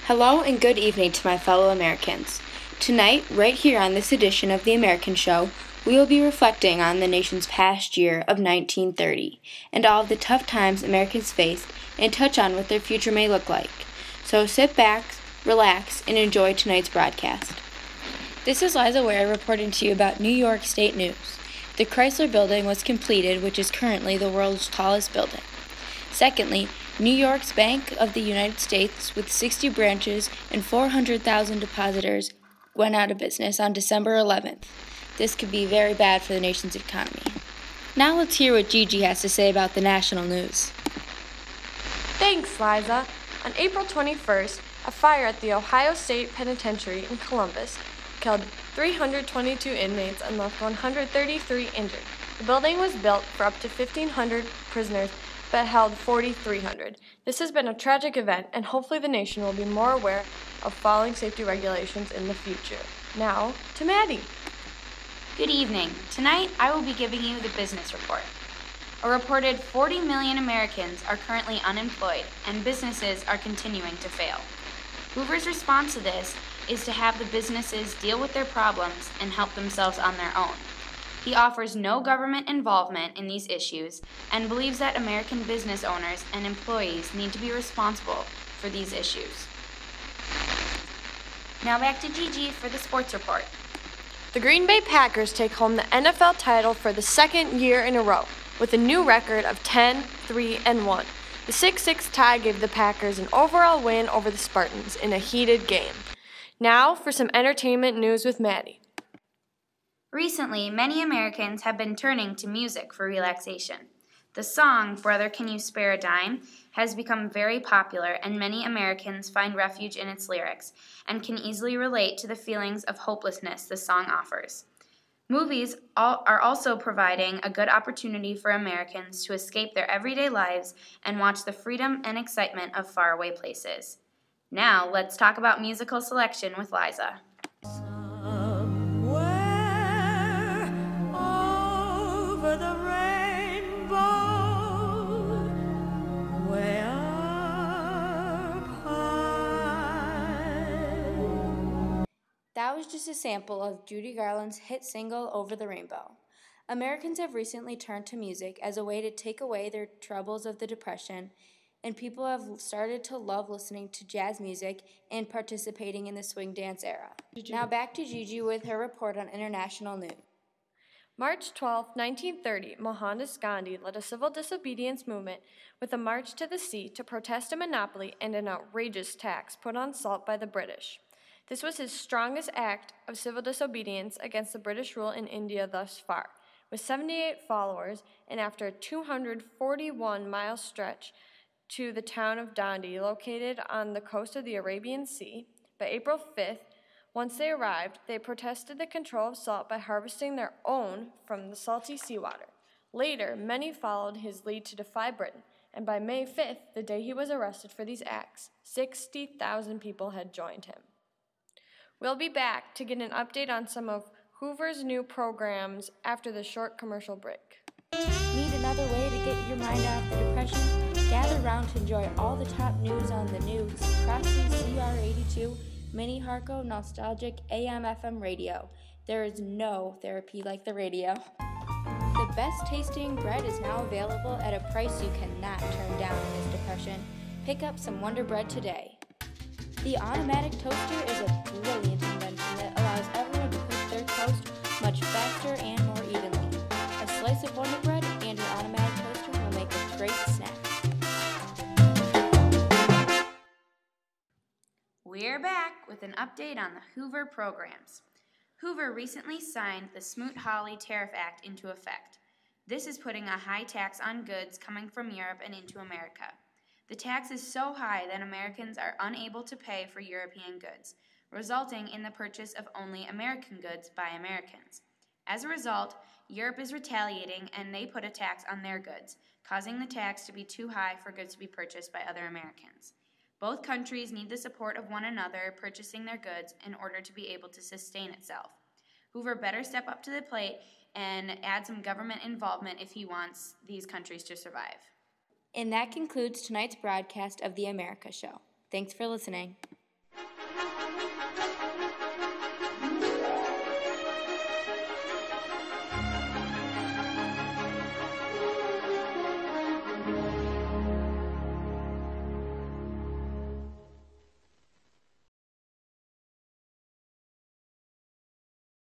Hello and good evening to my fellow Americans. Tonight, right here on this edition of The American Show, we will be reflecting on the nation's past year of 1930 and all of the tough times Americans faced and touch on what their future may look like. So sit back, relax, and enjoy tonight's broadcast. This is Liza Ware reporting to you about New York State news. The Chrysler Building was completed, which is currently the world's tallest building. Secondly, New York's Bank of the United States, with 60 branches and 400,000 depositors, went out of business on December 11th. This could be very bad for the nation's economy. Now let's hear what Gigi has to say about the national news. Thanks, Liza. On April 21st, a fire at the Ohio State Penitentiary in Columbus killed 322 inmates and left 133 injured. The building was built for up to 1,500 prisoners, but held 4,300. This has been a tragic event, and hopefully the nation will be more aware of following safety regulations in the future. Now, to Maddie. Good evening. Tonight, I will be giving you the business report. A reported 40 million Americans are currently unemployed, and businesses are continuing to fail. Hoover's response to this is to have the businesses deal with their problems and help themselves on their own. He offers no government involvement in these issues and believes that American business owners and employees need to be responsible for these issues. Now back to Gigi for the sports report. The Green Bay Packers take home the NFL title for the second year in a row with a new record of 10-3-1. The 6-6 tie gave the Packers an overall win over the Spartans in a heated game. Now for some entertainment news with Maddie. Recently, many Americans have been turning to music for relaxation. The song, Brother Can You Spare a Dime, has become very popular, and many Americans find refuge in its lyrics and can easily relate to the feelings of hopelessness the song offers. Movies are also providing a good opportunity for Americans to escape their everyday lives and watch the freedom and excitement of faraway places. Now, let's talk about musical selection with Liza. That was just a sample of Judy Garland's hit single, Over the Rainbow. Americans have recently turned to music as a way to take away their troubles of the Depression, and people have started to love listening to jazz music and participating in the swing dance era. Now back to Gigi with her report on international news. March 12, 1930, Mohandas Gandhi led a civil disobedience movement with a march to the sea to protest a monopoly and an outrageous tax put on salt by the British. This was his strongest act of civil disobedience against the British rule in India thus far. With 78 followers, and after a 241-mile stretch to the town of Dandi, located on the coast of the Arabian Sea, by April 5th, once they arrived, they protested the control of salt by harvesting their own from the salty seawater. Later, many followed his lead to defy Britain, and by May 5th, the day he was arrested for these acts, 60,000 people had joined him. We'll be back to get an update on some of Hoover's new programs after the short commercial break. Need another way to get your mind off the depression? Gather round to enjoy all the top news on the news. Proxy CR82, Mini Harco, Nostalgic AM/FM radio. There is no therapy like the radio. The best tasting bread is now available at a price you cannot turn down in this depression. Pick up some Wonder Bread today. The automatic toaster is a brilliant invention that allows everyone to cook their toast much faster and more evenly. A slice of Wonder Bread and an automatic toaster will make a great snack. We're back with an update on the Hoover programs. Hoover recently signed the Smoot-Hawley Tariff Act into effect. This is putting a high tax on goods coming from Europe and into America. The tax is so high that Americans are unable to pay for European goods, resulting in the purchase of only American goods by Americans. As a result, Europe is retaliating, and they put a tax on their goods, causing the tax to be too high for goods to be purchased by other Americans. Both countries need the support of one another purchasing their goods in order to be able to sustain itself. Hoover better step up to the plate and add some government involvement if he wants these countries to survive. And that concludes tonight's broadcast of The America Show. Thanks for listening.